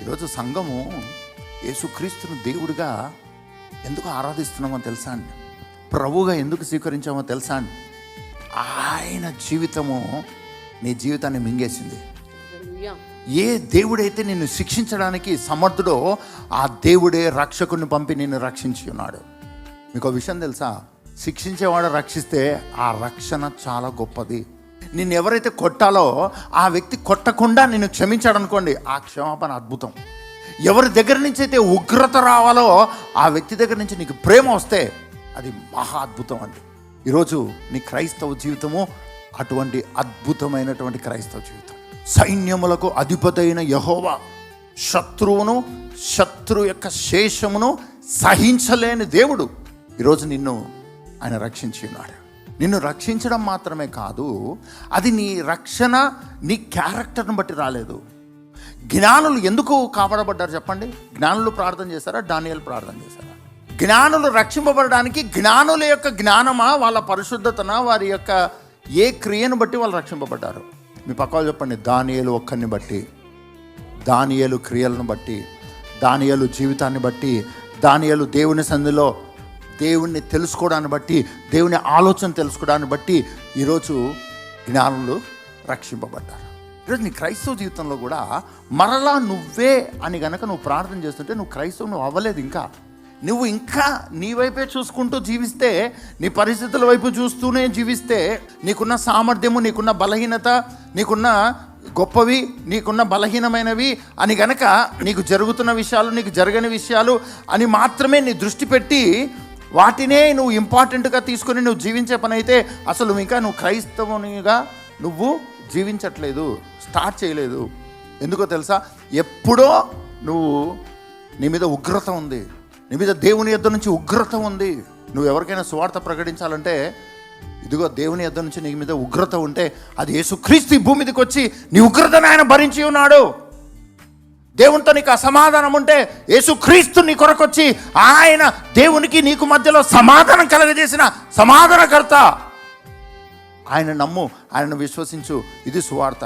ఈరోజు సంఘము యేసుక్రీస్తును దేవుడిగా ఎందుకు ఆరాధిస్తున్నామో తెలుసా అండి? ప్రభువుగా ఎందుకు స్వీకరించామో తెలుసా అండి? ఆయన జీవితము నీ జీవితాన్ని మింగేసింది. ఏ దేవుడైతే నిన్ను శిక్షించడానికి సమర్థుడో ఆ దేవుడే రక్షకుని పంపి నిన్ను రక్షించి ఉన్నాడు. మీకు ఒక విషయం తెలుసా? శిక్షించేవాడు రక్షిస్తే ఆ రక్షణ చాలా గొప్పది. నిన్ను ఎవరైతే కొట్టాలో ఆ వ్యక్తి కొట్టకుండా నిన్ను క్షమించాడు అనుకోండి, ఆ క్షమాపణ అద్భుతం. ఎవరి దగ్గర నుంచి అయితే ఉగ్రత రావాలో ఆ వ్యక్తి దగ్గర నుంచి నీకు ప్రేమ వస్తే అది మహా అద్భుతం అండి. ఈరోజు నీ క్రైస్తవ జీవితము అటువంటి అద్భుతమైనటువంటి క్రైస్తవ జీవితం. సైన్యములకు అధిపతి అయిన యెహోవా శత్రువు యొక్క శేషమును సహించలేని దేవుడు. ఈరోజు నిన్ను ఆయన రక్షించి ఉన్నాడు. నిన్ను రక్షించడం మాత్రమే కాదు, అది నీ రక్షణ నీ క్యారెక్టర్ని బట్టి రాలేదు. జ్ఞానులు ఎందుకు కాపాడబడ్డారు చెప్పండి? జ్ఞానులు ప్రార్థన చేశారా? దానియేలు ప్రార్థన చేశారా? జ్ఞానులు రక్షింపబడడానికి జ్ఞానుల యొక్క జ్ఞానమా, వాళ్ళ పరిశుద్ధతన, వారి యొక్క ఏ క్రియను బట్టి వాళ్ళు రక్షింపబడ్డారు? మీ పక్కన చెప్పండి. దానియేలు ఒక్కరిని బట్టి, దానియేలు క్రియలను బట్టి, దానియేలు జీవితాన్ని బట్టి, దానియేలు దేవుని సన్నిధిలో దేవుణ్ణి తెలుసుకోవడాన్ని బట్టి, దేవుని ఆలోచన తెలుసుకోవడాన్ని బట్టి ఈరోజు జ్ఞానులు రక్షింపబడ్డారు. ఈరోజు నీ క్రైస్తవ జీవితంలో కూడా మరలా నువ్వే అని గనక నువ్వు ప్రార్థన చేస్తుంటే నువ్వు క్రైస్తవం నువ్వు అవ్వలేదు. నువ్వు ఇంకా నీ వైపే చూసుకుంటూ జీవిస్తే, నీ పరిస్థితుల వైపు చూస్తూనే జీవిస్తే, నీకున్న సామర్థ్యము, నీకున్న బలహీనత, నీకున్న గొప్పవి, నీకున్న బలహీనమైనవి అని గనక నీకు జరుగుతున్న విషయాలు, నీకు జరగని విషయాలు అని మాత్రమే నీ దృష్టి పెట్టి వాటినే నువ్వు ఇంపార్టెంట్గా తీసుకొని నువ్వు జీవించే పని అయితే అసలు నువ్వు క్రైస్తవునిగా నువ్వు జీవించట్లేదు, స్టార్ట్ చేయలేదు. ఎందుకో తెలుసా? ఎప్పుడో నీ మీద ఉగ్రత ఉంది, నీ మీద దేవుని యొద్ద నుంచి ఉగ్రత ఉంది. నువ్వు ఎవరికైనా సువార్త ప్రకటించాలంటే ఇదిగో దేవుని యొద్ద నుంచి నీ మీద ఉగ్రత ఉంటే అది యేసుక్రీస్తు ఈ భూమి మీదకి వచ్చి నీ ఉగ్రతను ఆయన భరించి ఉన్నాడు. దేవునితో నీకు అసమాధానం ఉంటే యేసుక్రీస్తు నీ కొరకు వచ్చి ఆయన దేవునికి నీకు మధ్యలో సమాధానం కలగజేసిన సమాధానకర్త. ఆయన నమ్ము, ఆయనను విశ్వసించు. ఇది సువార్త.